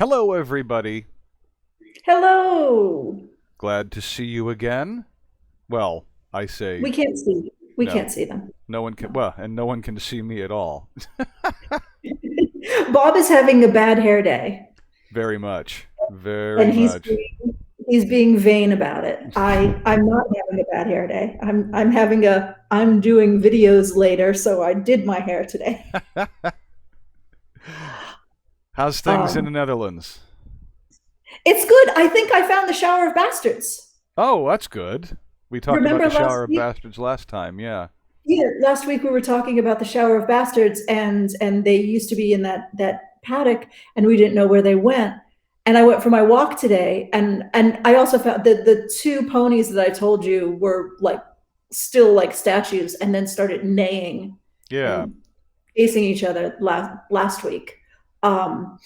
Hello, everybody. Hello. Glad to see you again. Well, I say We can't see. We no. can't see them. No one can. No. Well, and no one can see me at all. Bob is having a bad hair day, Very much. Very and much. he's being vain about it. I'm not having a bad hair day. I'm doing videos later, so I did my hair today. How's things in the Um, Netherlands? it's good. I think I found the shower of bastards. Oh, that's good. We talked about Remember the last shower of week? bastards last time. Yeah. Yeah, last week we were talking about the shower of bastards, and they used to be in that paddock, and we didn't know where they went. And I went for my walk today, and I also found that the two ponies that I told you were like still like statues, and then started neighing Yeah. and chasing each other last week. Um,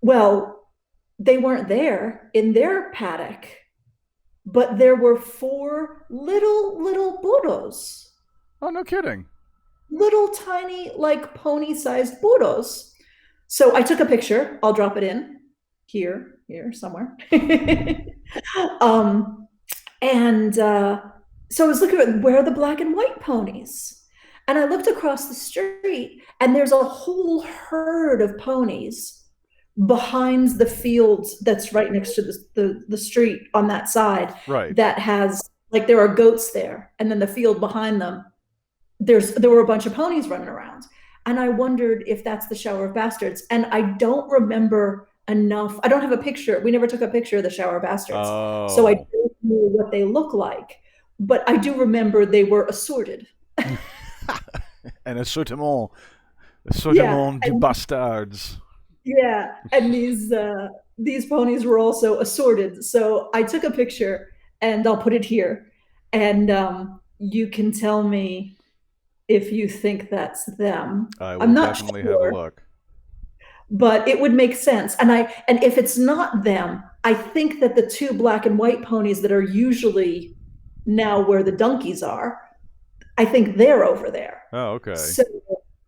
well, they weren't there in their paddock, but there were four little burros, Oh, no kidding. little tiny like pony-sized burros. So I took a picture. I'll drop it in here somewhere. um, and so I was looking at where are the black and white ponies, and I looked across the street, and there's a whole herd of ponies behind the field that's right next to the street on that side Right. that has like there are goats there, and then the field behind them there were a bunch of ponies running around, and I wondered if that's the shower of bastards, and I don't remember enough. I don't have a picture. We never took a picture of the shower of bastards, so I Oh. don't know what they look like, but I do remember they were assorted. An assortiment. Yeah, Assortiment de and bastards. yeah, and these ponies were also assorted, so I took a picture and I'll put it here, and you can tell me if you think that's them. I will I'm not definitely have a sure, look. but it would make sense. And if it's not them, I think that the two black and white ponies that are usually now where the donkeys are, I think they're over there. Oh, okay. So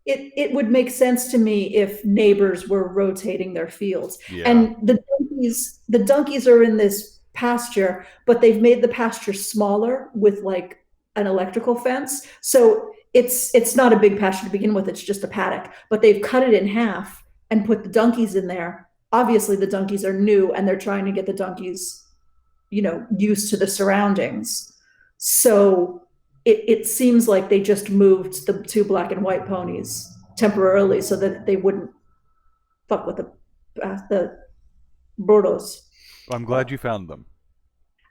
it would make sense to me if neighbors were rotating their fields. Yeah. And the donkeys are in this pasture, but they've made the pasture smaller with like an electrical fence. So it's not a big pasture to begin with, it's just a paddock, but they've cut it in half and put the donkeys in there. Obviously the donkeys are new, and they're trying to get the donkeys, used to the surroundings. So it seems like they just moved the two black and white ponies temporarily so that they wouldn't fuck with the Bordeaux. I'm glad you found them.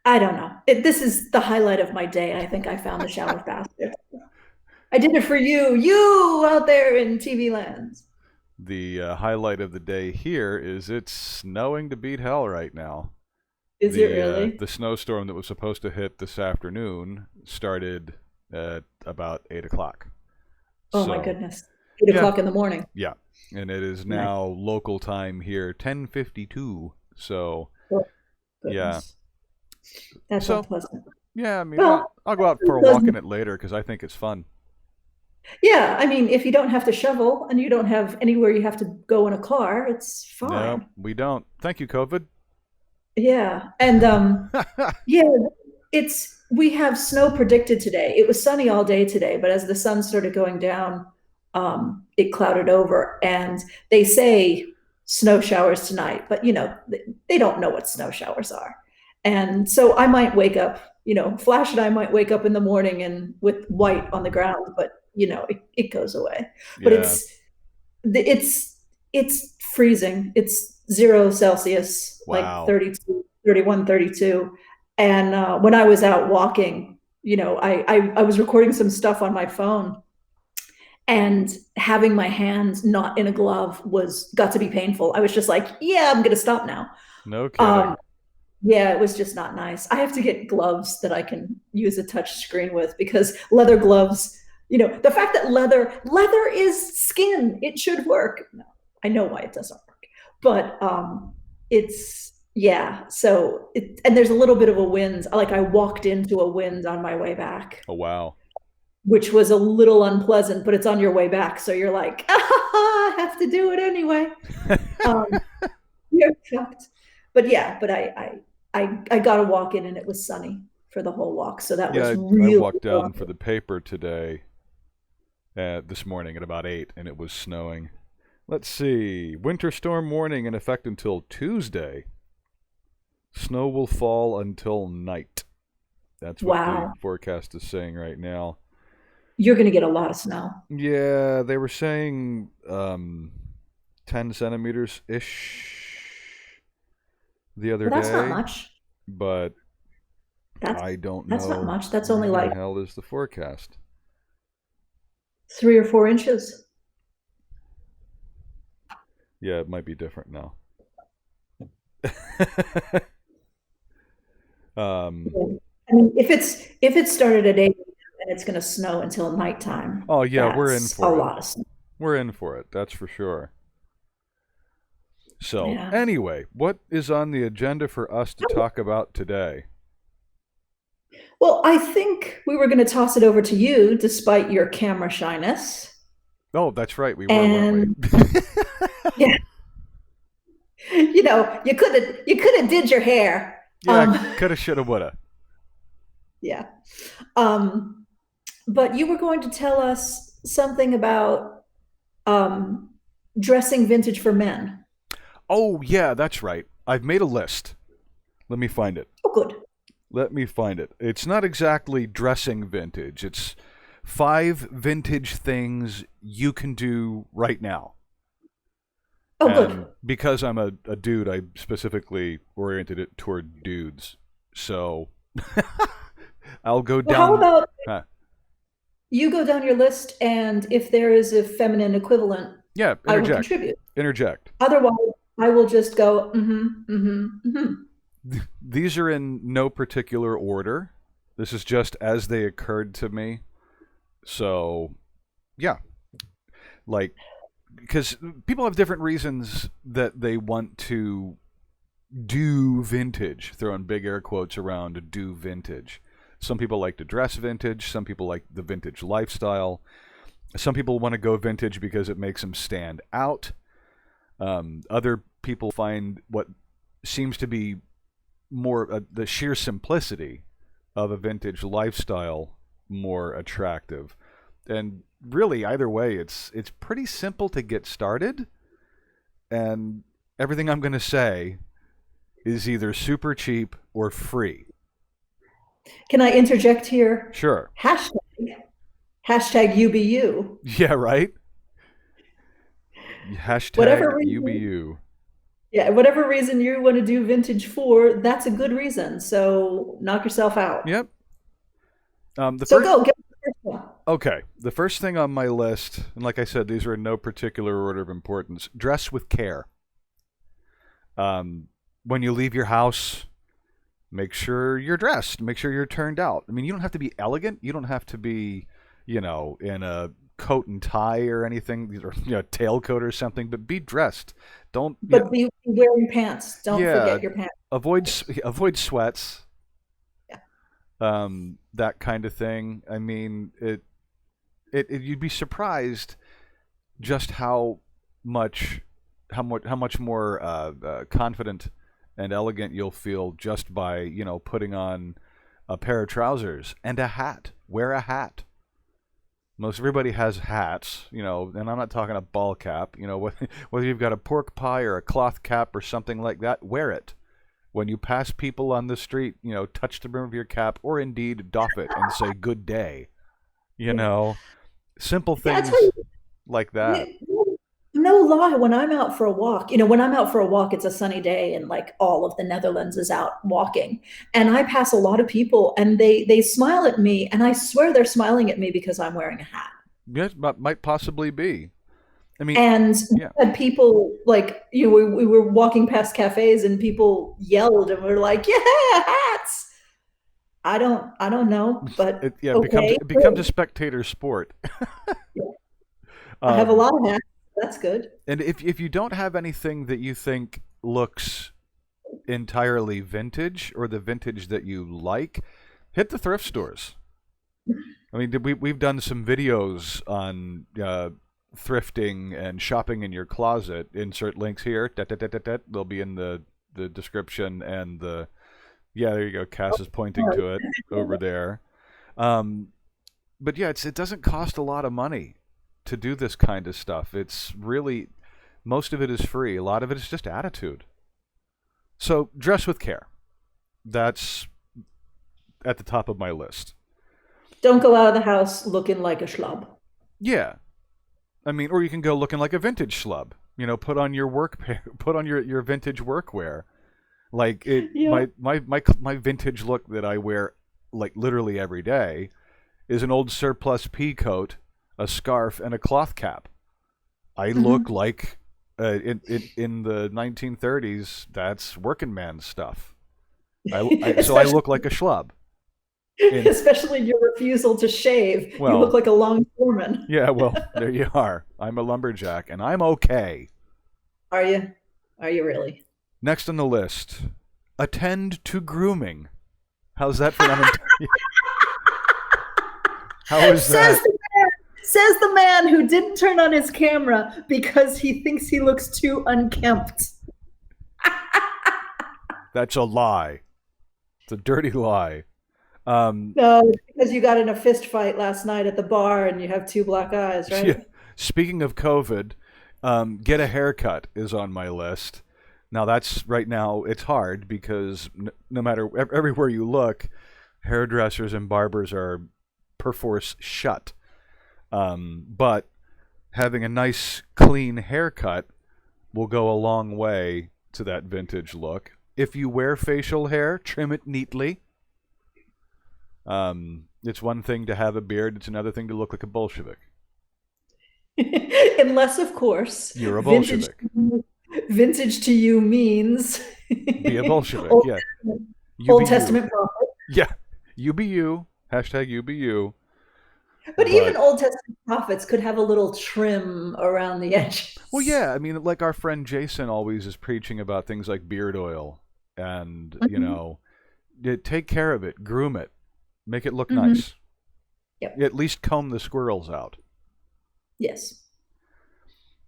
I don't know. This is the highlight of my day. I think I found the shower of bastards. I did it for you out there in TV land. The highlight of the day here is it's snowing to beat hell right now. Is it The really? the snowstorm that was supposed to hit this afternoon started at about 8 o'clock. Oh my So goodness. Eight yeah, o'clock in the morning. yeah, and it is Nice. now local time here, 10:52. So Oh, yeah, goodness. That's so unpleasant. yeah, I mean, Well, I'll go out for a walk in unpleasant. it later because I think it's fun. Yeah, I mean, if you don't have to shovel and you don't have anywhere you have to go in a car, it's No, fine. we don't. Thank you, COVID. Yeah. And yeah, it's we have snow predicted today. It was sunny all day today, but as the sun started going down, it clouded over, and they say snow showers tonight, but they don't know what snow showers are. And so I might wake up, Flash and I might wake up in the morning and with white on the ground, but it goes away. But Yeah. it's freezing. It's 0 Celsius, like Wow. 32, 31, 32. And when I was out walking, I was recording some stuff on my phone, and having my hands not in a glove was got to be painful. I was just like, yeah, I'm gonna stop now. No kidding. Um, yeah, it was just not nice. I have to get gloves that I can use a touch screen with, because leather gloves, the fact that leather is skin, it should work. No, I know why it doesn't work. But it's yeah, and there's a little bit of a wind. Like I walked into a wind on my way back, Oh wow. which was a little unpleasant, but it's on your way back, so you're like, ah, I have to do it anyway. Um, You're shocked. But yeah, but I got a walk in and it was sunny for the whole walk. So that was Yeah, I really walked down fun. for the paper today, this morning at about 8, and it was snowing. Let's see. Winter storm warning in effect until Tuesday. Snow will fall until night. That's what the Wow. forecast is saying right now. You're going to get a lot of snow. Yeah, they were saying 10 centimeters-ish the other Well, that's not day, much. but That's I don't that's not know much. That's only what the like hell is the forecast. 3 or 4 inches. Yeah, it might be different now. um, I mean, if it started at 8 and it's going to snow until nighttime, oh yeah, we're in that's a for it. lot of snow. We're in for it, that's for sure. So, Yeah. anyway, what is on the agenda for us to talk about today? Well, I think we were going to toss it over to you, despite your camera shyness. Oh, that's right, we were, And weren't we? yeah, you could have did your hair. Yeah, coulda, shoulda, woulda. Yeah. But you were going to tell us something about dressing vintage for men. Oh, yeah, that's right. I've made a list. Let me find it. Oh, good. Let me find it. It's not exactly dressing vintage. It's 5 vintage things you can do right now. Oh, And good. because I'm a dude, I specifically oriented it toward dudes. So I'll go Well, how down. about Huh. you go down your list, and if there is a feminine equivalent, Yeah, I will interject. contribute. Interject. Otherwise, I will just go, mm-hmm. These are in no particular order. This is just as they occurred to me. So, yeah. Like, because people have different reasons that they want to do vintage, throwing big air quotes around do vintage. Some people like to dress vintage. Some people like the vintage lifestyle. Some people want to go vintage because it makes them stand out. Other people find what seems to be more the sheer simplicity of a vintage lifestyle more attractive. And really, either way, it's pretty simple to get started. And everything I'm going to say is either super cheap or free. Can I interject here? Sure. Hashtag UBU. Yeah, right? Whatever Hashtag reason, UBU. yeah, whatever reason you want to do vintage for, that's a good reason. So knock yourself out. Yep. The So first, go get the first one. okay, the first thing on my list, and like I said, these are in no particular order of importance. Dress with care. When you leave your house, make sure you're dressed. Make sure you're turned out. I mean, you don't have to be elegant. You don't have to be, in a coat and tie or anything, or tailcoat or something. But be dressed. Don't. But be wearing pants. Don't Yeah. forget your pants. Avoid sweats. Yeah. That kind of thing. I mean, it you'd be surprised just how much more confident and elegant you'll feel just by putting on a pair of trousers and a hat. Wear a hat. Most everybody has hats, and I'm not talking a ball cap. Whether you've got a pork pie or a cloth cap or something like that, wear it. When you pass people on the street, touch the brim of your cap or indeed doff it and say good day. Simple Yeah, things like that. no lie, when I'm out for a walk, it's a sunny day and like all of the Netherlands is out walking. And I pass a lot of people and they smile at me, and I swear they're smiling at me because I'm wearing a hat. Yes, might possibly be. I mean, And yeah. had people like, we were walking past cafes and people yelled and we're like, yeah, hats. I don't know, but okay. It becomes a spectator sport. I have a lot of hats. That's good. And if you don't have anything that you think looks entirely vintage or the vintage that you like, hit the thrift stores. I mean, we've done some videos on thrifting and shopping in your closet, insert links here. They'll be in the description and the there you go. Cass is pointing to it over there. But yeah, it doesn't cost a lot of money to do this kind of stuff. It's really, most of it is free. A lot of it is just attitude. So dress with care. That's at the top of my list. Don't go out of the house looking like a schlub. Yeah. I mean, or you can go looking like a vintage schlub. You know, put on your your vintage workwear. Like my vintage look that I wear like literally every day is an old surplus pea coat, a scarf, and a cloth cap. I look like in the 1930s. That's working man stuff. So I look like a schlub. Especially your refusal to shave. You look like a longshoreman. Yeah, well, there you are. I'm a lumberjack, and I'm okay. Are you? Are you really? Next on the list, attend to grooming. How's that for How is that? Says the man who didn't turn on his camera because he thinks he looks too unkempt. That's a lie. It's a dirty lie. No, because you got in a fist fight last night at the bar and you have two black eyes, right? Yeah. Speaking of COVID, get a haircut is on my list. Now that's right now it's hard because no matter everywhere you look, hairdressers and barbers are perforce shut. But having a nice clean haircut will go a long way to that vintage look. If you wear facial hair, trim it neatly. It's one thing to have a beard, it's another thing to look like a Bolshevik. Unless, of course, you're a Bolshevik. Vintage to you means be a Bolshevik. Old Testament prophet. Yeah, you be you. Hashtag you be you. But even Old Testament prophets could have a little trim around the edges. Well, yeah, I mean, like our friend Jason always is preaching about things like beard oil and, you know, take care of it, groom it, make it look nice. Yep. At least comb the squirrels out. Yes.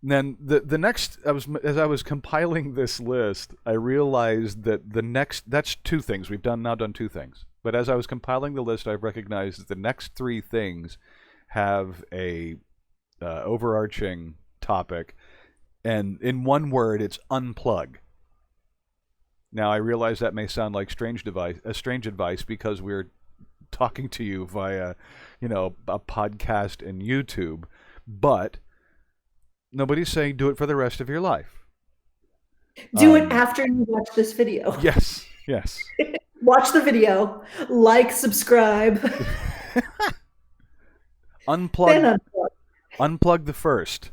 And then the next, as I was compiling this list, I realized that that's two things. We've now done two things. But as I was compiling the list, I've recognized that the next three things have a overarching topic, and in one word, it's unplug. Now, I realize that may sound like strange advice because we're talking to you via, a podcast and YouTube, but nobody's saying do it for the rest of your life. Do it after you watch this video. Yes. Watch the video, like, subscribe. Unplug the first.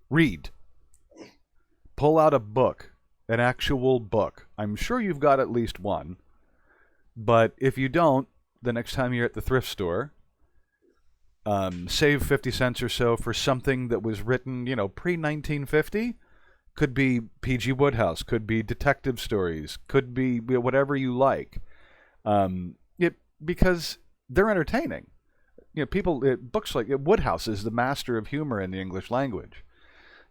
Read. Pull out a book, an actual book. I'm sure you've got at least one. But if you don't, the next time you're at the thrift store, save 50 cents or so for something that was written, pre-1950. Could be P.G. Wodehouse, could be detective stories, could be whatever you like. Because they're entertaining. Books like Wodehouse is the master of humor in the English language.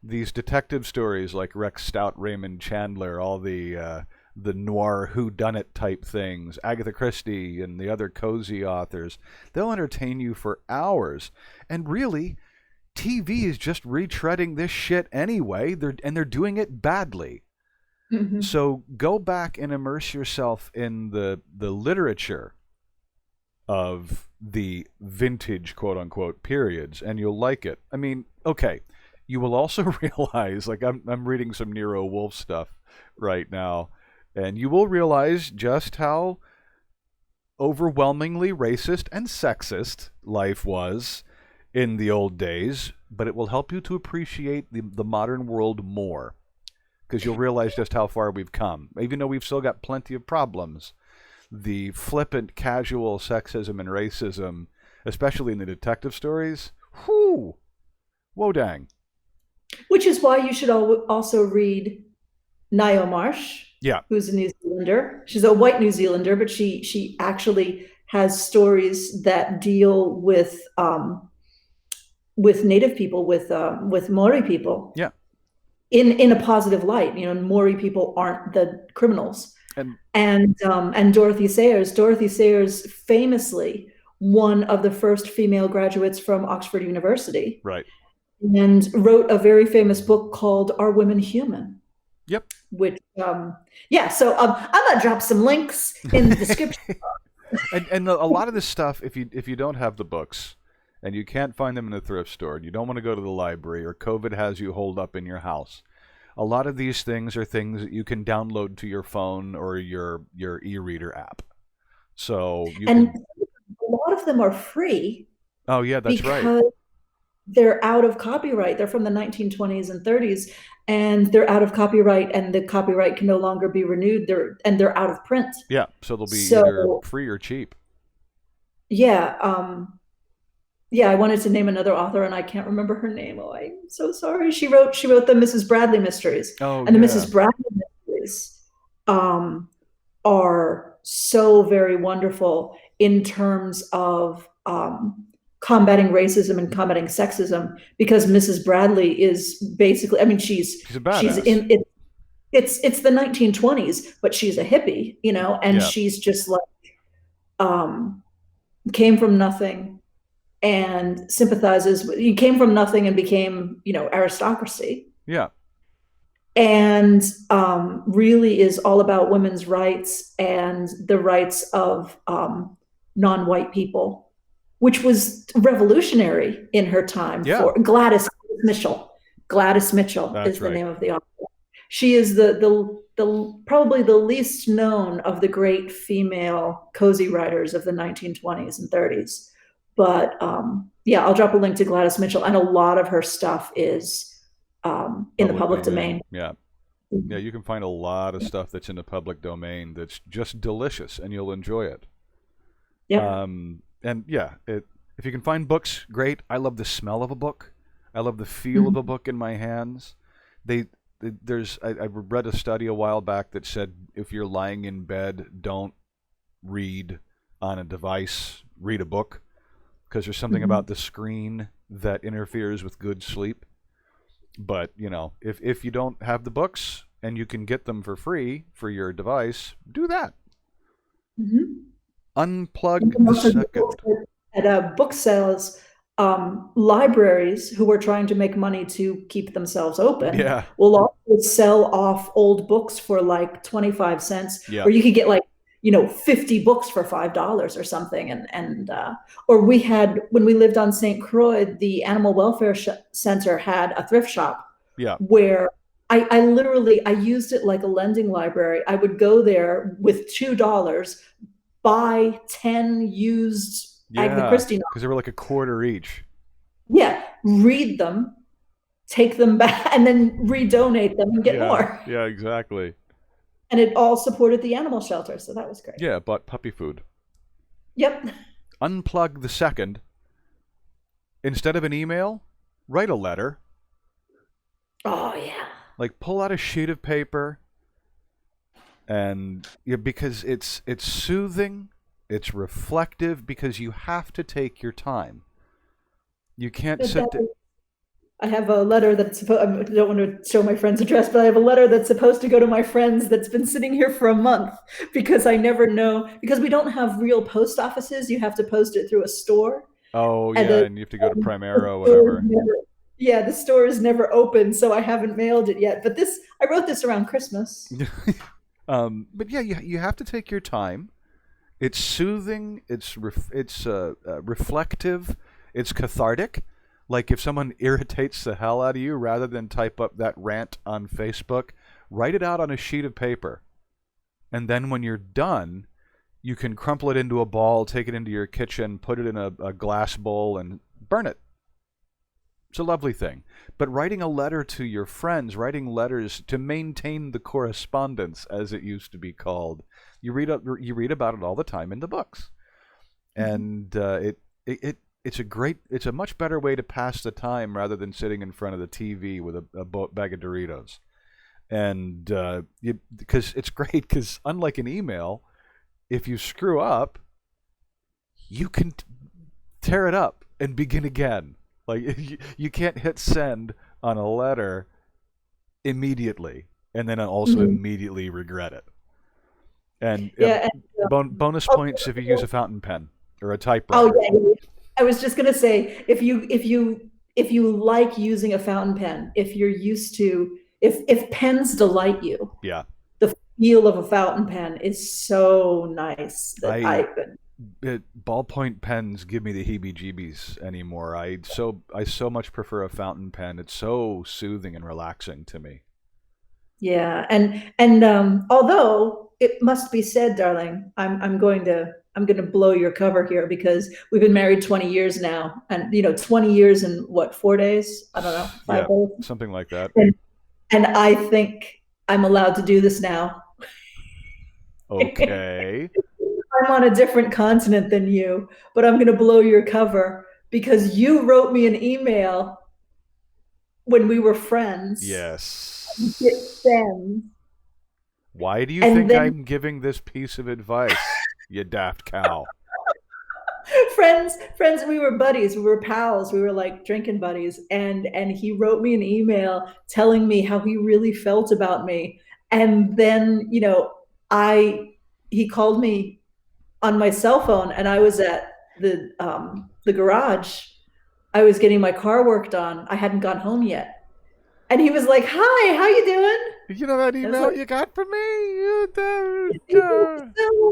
These detective stories like Rex Stout, Raymond Chandler, all the noir whodunit type things, Agatha Christie and the other cozy authors, they'll entertain you for hours. And really, TV is just retreading this shit anyway, they're doing it badly. Mm-hmm. So go back and immerse yourself in the literature of the vintage, quote-unquote, periods, and you'll like it. I mean, okay, you will also realize, like I'm reading some Nero Wolfe stuff right now, and you will realize just how overwhelmingly racist and sexist life was in the old days, but it will help you to appreciate the modern world more, because you'll realize just how far we've come. Even though we've still got plenty of problems, the flippant, casual sexism and racism, especially in the detective stories, whoo, whoa dang. Which is why you should also read Ngaio Marsh, who's a New Zealander. She's a white New Zealander, but she actually has stories that deal with Native people, with Maori people, Yeah. in a positive light. Maori people aren't the criminals. And And Dorothy Sayers famously one of the first female graduates from Oxford University, right. and wrote a very famous book called Are Women Human? Yep. Which, yeah, so I'm gonna drop some links in the description. And a lot of this stuff, if you don't have the books and you can't find them in a thrift store and you don't want to go to the library, or COVID has you holed up in your house, a lot of these things are things that you can download to your phone or your e-reader app. So a lot of them are free. Oh yeah, that's because right. they're out of copyright. They're from the 1920s and 30s, and they're out of copyright, and the copyright can no longer be renewed. They're out of print. Yeah, so they'll be either free or cheap. Yeah, yeah. I wanted to name another author, and I can't remember her name. Oh, I'm so sorry. She wrote the Mrs. Bradley mysteries, Oh, and the yeah. Mrs. Bradley mysteries are so very wonderful in terms of combating racism and combating sexism, because Mrs. Bradley is basically, I mean, she's a badass. She's in it. It's the 1920s, but she's a hippie, and Yeah. she's just like, came from nothing and sympathizes. You came from nothing and became, aristocracy. Yeah. And really is all about women's rights and the rights of non-white people, which was revolutionary in her time. Yeah. For Gladys Mitchell. Gladys Mitchell That's is the right. name of the author. She is the probably the least known of the great female cozy writers of the 1920s and 30s. But yeah, I'll drop a link to Gladys Mitchell, and a lot of her stuff is in the public domain. Yeah. Yeah, you can find a lot of stuff that's in the public domain that's just delicious, and you'll enjoy it. Yeah. And yeah, if you can find books, great. I love the smell of a book. I love the feel of a book in my hands. I read a study a while back that said if you're lying in bed, don't read on a device, read a book, because there's something about the screen that interferes with good sleep. But, if you don't have the books and you can get them for free for your device, do that. Unplug the second. At book sales, libraries who are trying to make money to keep themselves open will also sell off old books for like 25 cents. Yeah. Or you could get like, 50 books for $5 or something. Or we had, when we lived on St. Croix, the Animal Welfare Center had a thrift shop. Yeah. Where I literally used it like a lending library. I would go there with $2, buy 10 used Agatha Christie novels. Because they were like a quarter each. Yeah, read them, take them back, and then redonate them and get more. Yeah, exactly. And it all supported the animal shelter, so that was great. Yeah, bought puppy food. Yep. Unplug the second. Instead of an email, write a letter. Oh, yeah. Like, pull out a sheet of paper, and because it's soothing, it's reflective, because you have to take your time. You can't sit there. I have a letter that's supposed, I don't want to show my friend's address, but I have a letter that's supposed to go to my friends that's been sitting here for a month, because I never know, because we don't have real post offices. You have to post it through a store. Oh, yeah, and you have to go to Primera or whatever. Yeah, the store is never open, so I haven't mailed it yet. But I wrote this around Christmas. But yeah, you have to take your time. It's soothing. It's reflective. It's cathartic. Like if someone irritates the hell out of you, rather than type up that rant on Facebook, write it out on a sheet of paper. And then when you're done, you can crumple it into a ball, take it into your kitchen, put it in a glass bowl, and burn it. It's a lovely thing. But writing a letter to your friends, writing letters to maintain the correspondence, as it used to be called, you read about it all the time in the books. And it's a much better way to pass the time rather than sitting in front of the TV with a bag of Doritos. And because it's great, because unlike an email, if you screw up, you can tear it up and begin again. Like you can't hit send on a letter immediately and then also Mhm. immediately regret it. And Yeah. bonus Oh, points if you use a fountain pen or a oh typewriter. yeah. Yeah. I was just gonna say, if you like using a fountain pen, if you're used to, if pens delight you, Yeah, the feel of a fountain pen is so nice that I I ballpoint pens give me the heebie-jeebies anymore. I so much prefer a fountain pen. It's so soothing and relaxing to me. yeah. And although it must be said, darling, I'm going to blow your cover here because we've been married 20 years now, and 20 years in what, 4 days? I don't know, Yeah, 5 days. something like that. And I think I'm allowed to do this now. Okay. I'm on a different continent than you, but I'm going to blow your cover because you wrote me an email when we were friends. Hit Yes. send. Why do you And think then I'm giving this piece of advice, you daft cow? friends, we were buddies, we were pals, we were like drinking buddies, and he wrote me an email telling me how he really felt about me. And then I he called me on my cell phone, and I was at the garage. I was getting my car worked on. I hadn't gone home yet, and he was like, "Hi, how you doing?" You know that I was email like, you got from me? "So,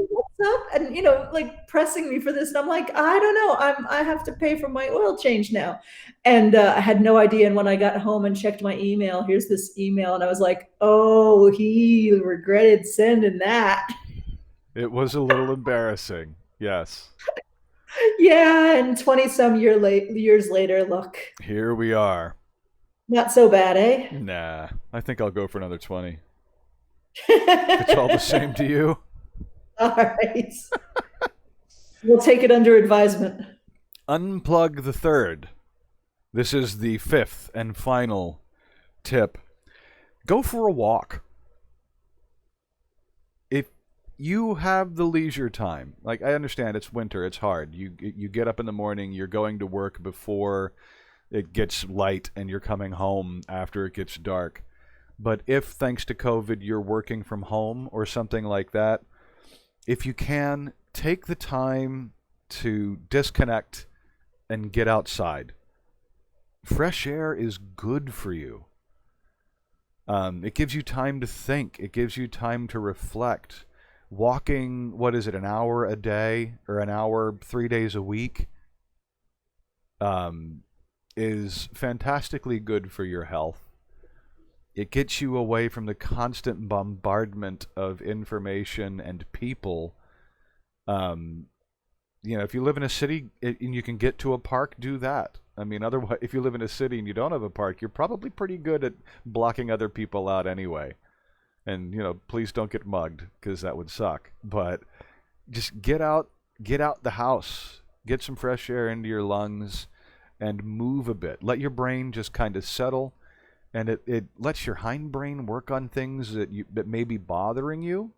what's up?" And like pressing me for this, and I'm like, "I don't know. I have to pay for my oil change now," and I had no idea. And when I got home and checked my email, here's this email, and I was like, "Oh, he regretted sending that." It was a little embarrassing. Yes. Yeah, and 20 some years later, look, Here we are. not so bad, eh? Nah, I think I'll go for another 20. If it's all the same to you. All right. We'll take it under advisement. Unplug the third. This is the fifth and final tip. Go for a walk. If you have the leisure time, like I understand it's winter, it's hard. You get up in the morning, you're going to work before it gets light and you're coming home after it gets dark. But if, thanks to COVID, you're working from home or something like that, if you can, take the time to disconnect and get outside. Fresh air is good for you. It gives you time to think. It gives you time to reflect. Walking, what is it, an hour a day or an hour 3 days a week, is fantastically good for your health. It gets you away from the constant bombardment of information and people. Um, if you live in a city and you can get to a park, do that. I mean, otherwise, if you live in a city and you don't have a park, you're probably pretty good at blocking other people out anyway. And please don't get mugged because that would suck. But just get out the house, get some fresh air into your lungs, and move a bit. Let your brain just kind of settle, and it lets your hindbrain work on things that may be bothering you,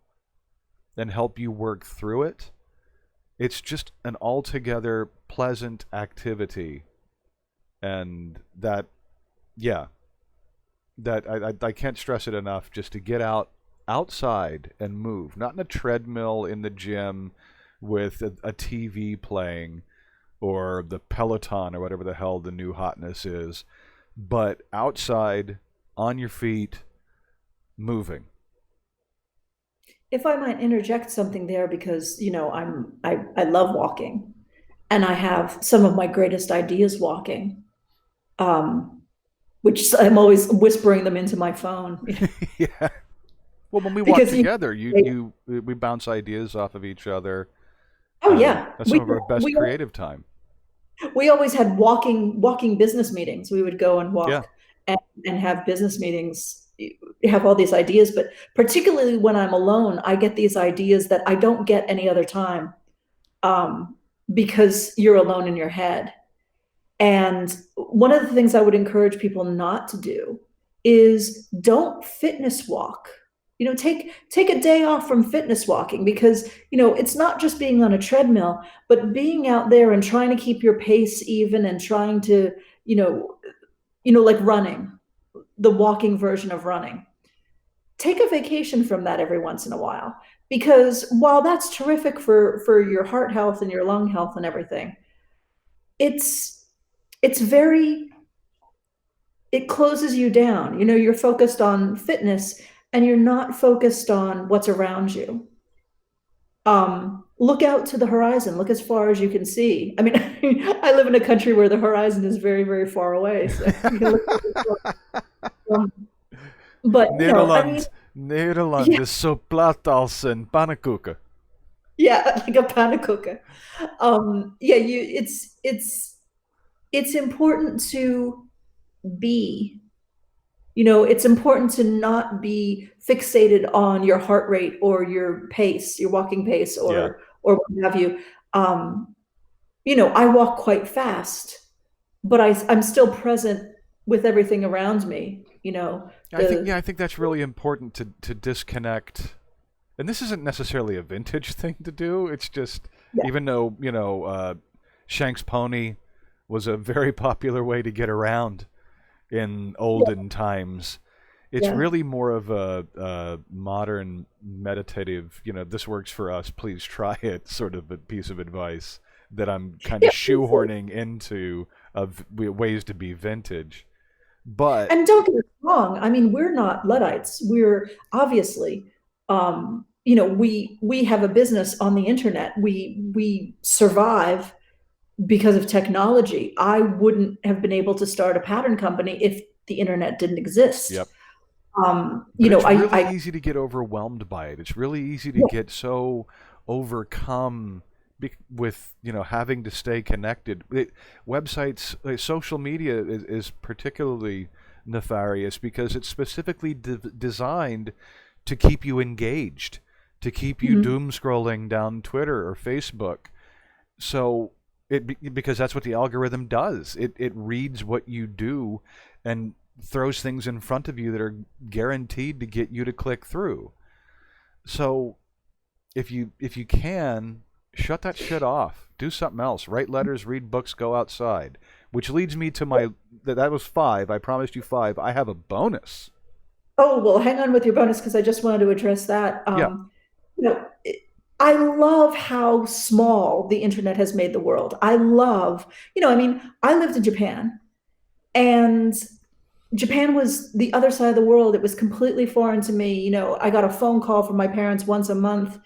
and help you work through it. It's just an altogether pleasant activity, and yeah, that I can't stress it enough. Just to get outside and move, not in a treadmill in the gym with a TV playing or the Peloton or whatever the hell the new hotness is, but outside on your feet, moving. If I might interject something there, because I love walking, and I have some of my greatest ideas walking, um, which I'm always whispering them into my phone. Yeah. Well, when we walk Because together, we bounce ideas off of each other. oh yeah, That's some of our best creative time. we always had walking business meetings. We would go and Yeah. walk and have business meetings, have all these ideas. But particularly when I'm alone, I get these ideas that I don't get any other time, um, because you're alone in your head. And one of the things I would encourage people not to do is don't fitness walk. Take a day off from fitness walking, because it's not just being on a treadmill, but being out there and trying to keep your pace even, and trying to you know, like running, the walking version of running. Take a vacation from that every once in a while, because while that's terrific for your heart health and your lung health and everything, it's it's very it closes you down. You're focused on fitness and you're not focused on what's around you. Look out to the horizon, look as far as you can see. I mean, I live in a country where the horizon is very, very far away. So you can look, but I mean, Nederland yeah, is zo plat als een pannenkoeken. yeah, like a pannenkoeken. Yeah, it's important to be. It's important to not be fixated on your heart rate or your pace, your walking pace, Yeah. or what have you. I walk quite fast, but I'm still present with everything around me. I think that's really important to disconnect. And this isn't necessarily a vintage thing to do. It's just, Yeah. even though, Shank's Pony was a very popular way to get around in olden times. It's Yeah. really more of a modern meditative, this works for us, please try it sort of a piece of advice that I'm kind of Yeah. shoehorning into of ways to be vintage. But And don't get us wrong. I mean, we're not Luddites. We're obviously, we have a business on the internet. We survive because of technology. I wouldn't have been able to start a pattern company if the internet didn't exist. yep. You But know, it's really I easy to get overwhelmed by it. It's really easy to yeah, get so overcome with having to stay connected. Websites, social media is particularly nefarious because it's specifically designed to keep you engaged, to keep you mhm. doom scrolling down Twitter or Facebook. So because that's what the algorithm does. It reads what you do and throws things in front of you that are guaranteed to get you to click through. So if you can shut that shit off, do something else, write letters, read books, go outside. Which leads me to that was 5. I promised you 5. I have a bonus. Oh, well, hang on with your bonus because I just wanted to address that. Yeah. I love how small the internet has made the world. I love, I mean, I lived in Japan, and Japan was the other side of the world. It was completely foreign to me. I got a phone call from my parents once a month,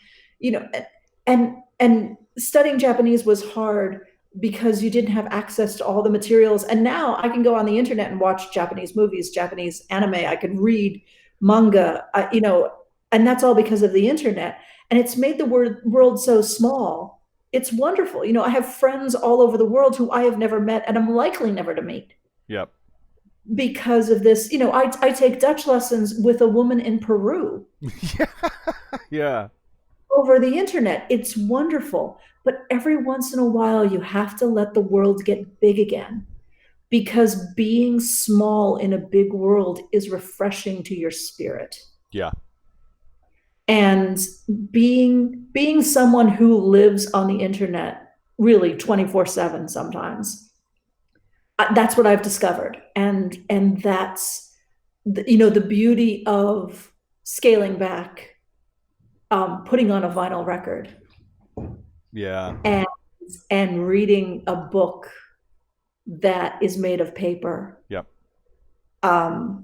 and studying Japanese was hard because you didn't have access to all the materials. And now I can go on the internet and watch Japanese movies, Japanese anime. I can read manga, and that's all because of the internet. And it's made the world so small. It's wonderful. I have friends all over the world who I have never met and I'm likely never to meet Yep. because of this. I take Dutch lessons with a woman in Peru Yeah. Yeah. over the internet. It's wonderful. But every once in a while, you have to let the world get big again, because being small in a big world is refreshing to your spirit. Yeah. And being someone who lives on the internet really 24/7 sometimes, that's what I've discovered. And that's the beauty of scaling back, putting on a vinyl record, Yeah. and reading a book that is made of paper. Yep. I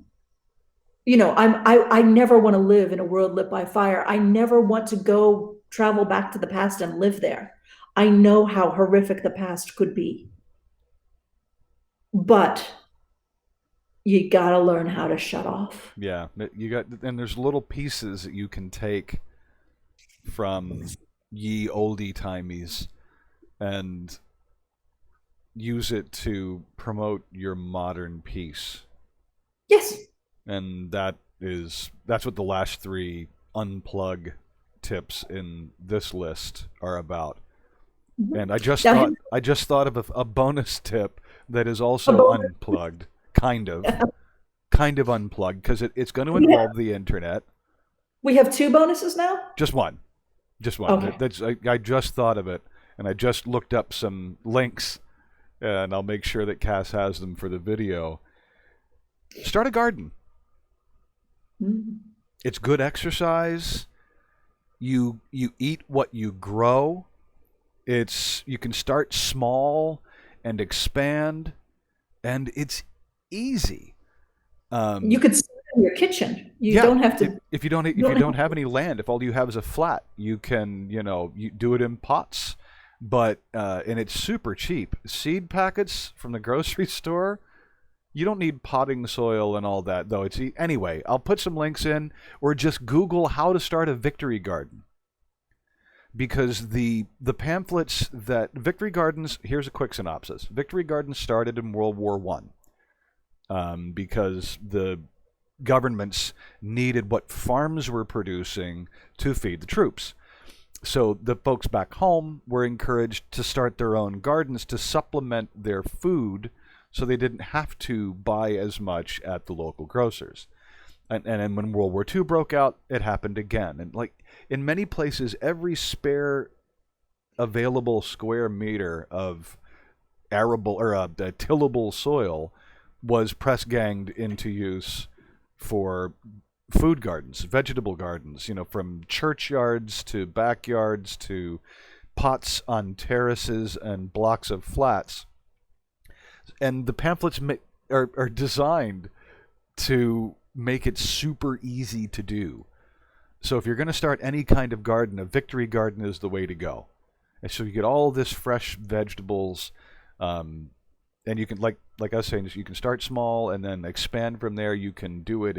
never want to live in a world lit by fire. I never want to go travel back to the past and live there. I know how horrific the past could be. But you got to learn how to shut off. Yeah. And there's little pieces that you can take from ye oldie timies and use it to promote your modern peace. Yes. And that's what the last 3 unplug tips in this list are about. Mhm. And I just Now, thought of a bonus tip that is also unplugged, kind of unplugged, because it's going to involve the internet. we have 2 bonuses now? Just one. Okay. I just thought of it, and I just looked up some links and I'll make sure that Cass has them for the video. Start a garden. Mm. It's good exercise. You eat what you grow. You can start small and expand, and it's easy. You could start in your kitchen. You Yeah, don't have to. if you don't have any land, if all you have is a flat, you can you do it in pots, but and it's super cheap. Seed packets from the grocery store. You don't need potting soil and all that, though. Anyway. I'll put some links in, or just Google how to start a victory garden, because the pamphlets that victory gardens. Here's a quick synopsis. Victory gardens started in World War I, because the governments needed what farms were producing to feed the troops. So the folks back home were encouraged to start their own gardens to supplement their food, so they didn't have to buy as much at the local grocers. And then when World War II broke out, it happened again. And like in many places, every spare available square meter of arable or tillable soil was press ganged into use for food gardens, vegetable gardens, from churchyards to backyards to pots on terraces and blocks of flats. And the pamphlets are designed to make it super easy to do. So if you're going to start any kind of garden, a victory garden is the way to go. And so you get all this fresh vegetables, and you can, like I was saying, you can start small and then expand from there. You can do it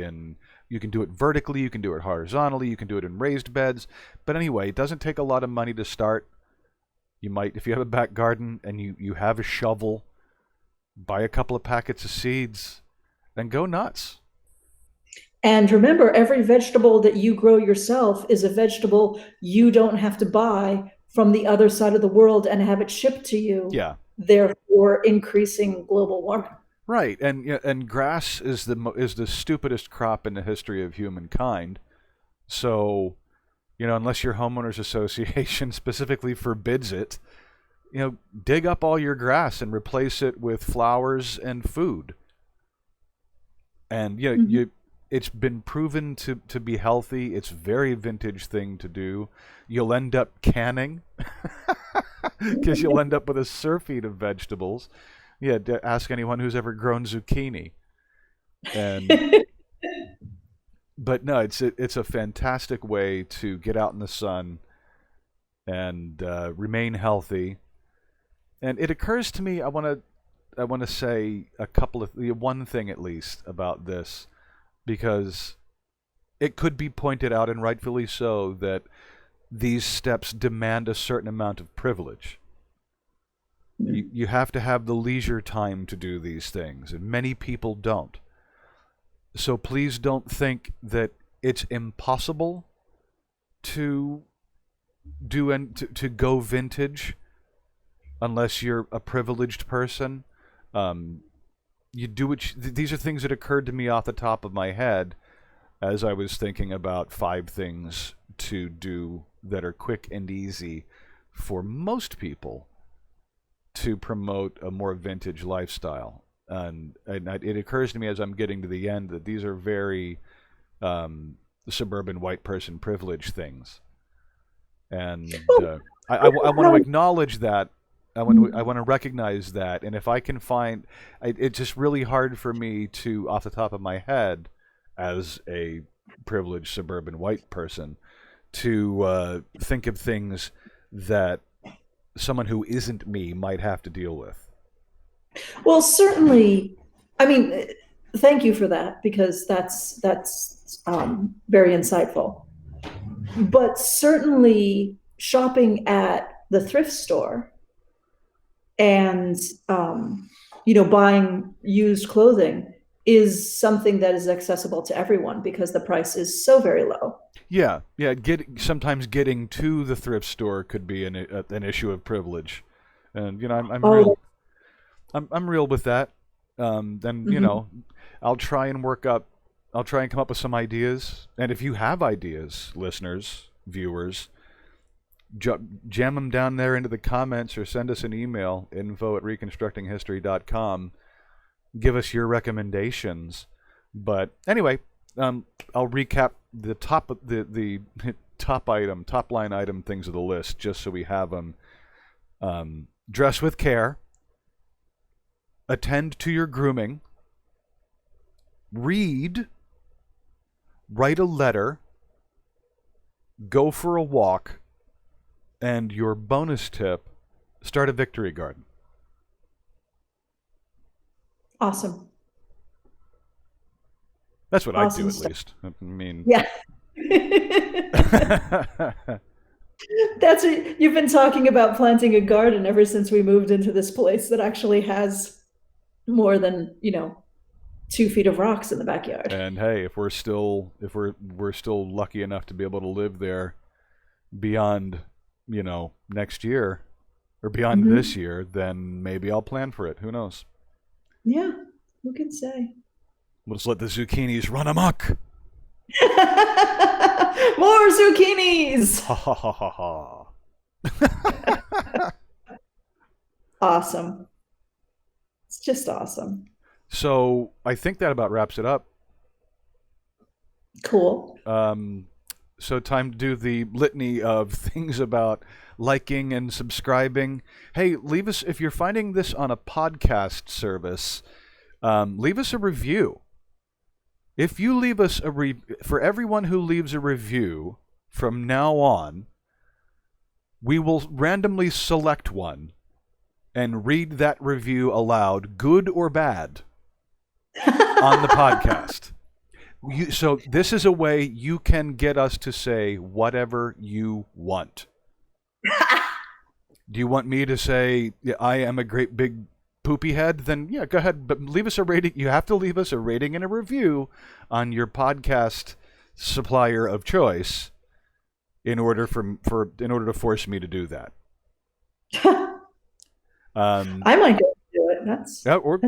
vertically, you can do it horizontally, you can do it in raised beds. But anyway, it doesn't take a lot of money to start. You might, if you have a back garden and you have a shovel, buy a couple of packets of seeds and go nuts. And remember, every vegetable that you grow yourself is a vegetable you don't have to buy from the other side of the world and have it shipped to you. Yeah. Therefore, increasing global warming. Right, and grass is the stupidest crop in the history of humankind. So, unless your homeowners association specifically forbids it, dig up all your grass and replace it with flowers and food. And it's been proven to be healthy. It's a very vintage thing to do. You'll end up canning because you'll end up with a surfeit of vegetables. Yeah, ask anyone who's ever grown zucchini. And but no, it's a fantastic way to get out in the sun and remain healthy. And it occurs to me, I want to say one thing at least about this, because it could be pointed out, and rightfully so, that these steps demand a certain amount of privilege. You have to have the leisure time to do these things, and many people don't. So please don't think that it's impossible to do and to go vintage unless you're a privileged person. You do these are things that occurred to me off the top of my head as I was thinking about 5 things to do that are quick and easy for most people to promote a more vintage lifestyle. And it occurs to me as I'm getting to the end that these are very suburban white person privilege things. And I want to acknowledge that. I want to recognize that. And if I can find, it's just really hard for me to, off the top of my head, as a privileged suburban white person, to think of things that someone who isn't me might have to deal with. Well, certainly. I mean, thank you for that, because that's very insightful. But certainly, shopping at the thrift store and buying used clothing is something that is accessible to everyone because the price is so very low. Yeah. Sometimes getting to the thrift store could be an issue of privilege, and I'm real with that. I'll try and come up with some ideas. And if you have ideas, listeners, viewers, jam them down there into the comments or send us an email, info@reconstructinghistory.com. Give us your recommendations. But anyway, I'll recap the top line item things of the list just so we have them. Dress with care. Attend to your grooming. Read. Write a letter. Go for a walk. And your bonus tip, start a victory garden. Awesome. That's what I do, at stuff. least. I mean, yeah. That's what you've been talking about, planting a garden ever since we moved into this place that actually has more than 2 feet of rocks in the backyard. And hey, if we're still lucky enough to be able to live there beyond next year or beyond this year, then maybe I'll plan for it. Who knows? Yeah, who can say? We'll just let the zucchinis run amok. More zucchinis! Ha ha ha ha ha. Awesome. It's just awesome. So I think that about wraps it up. Cool. So time to do the litany of things about liking and subscribing. Hey, leave us, if you're finding this on a podcast service, leave us a review. If you leave us for everyone who leaves a review from now on, we will randomly select one and read that review aloud, good or bad, on the podcast. So this is a way you can get us to say whatever you want. Do you want me to say I am a great big poopy head? Then yeah, go ahead. But leave us a rating. You have to leave us a rating and a review on your podcast supplier of choice in order to force me to do that. I might go do it. That's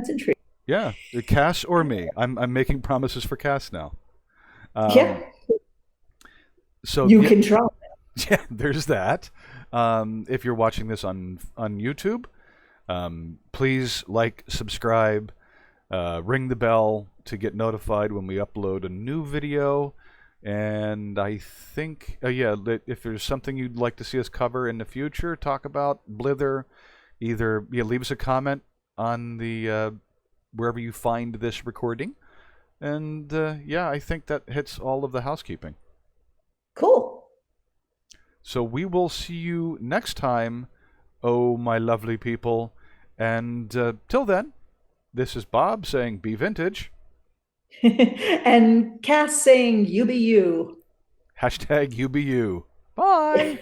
intriguing. Yeah, Cass or me. I'm making promises for Cass now. Yeah. So you can try. Yeah, there's that. If you're watching this on YouTube, please like, subscribe, ring the bell to get notified when we upload a new video. And I think, if there's something you'd like to see us cover in the future, talk about, blither, either leave us a comment on the wherever you find this recording. And I think that hits all of the housekeeping. Cool. So we will see you next time, oh my lovely people. And till then, this is Bob saying be vintage. And Cass saying you be you. #you be you. Bye.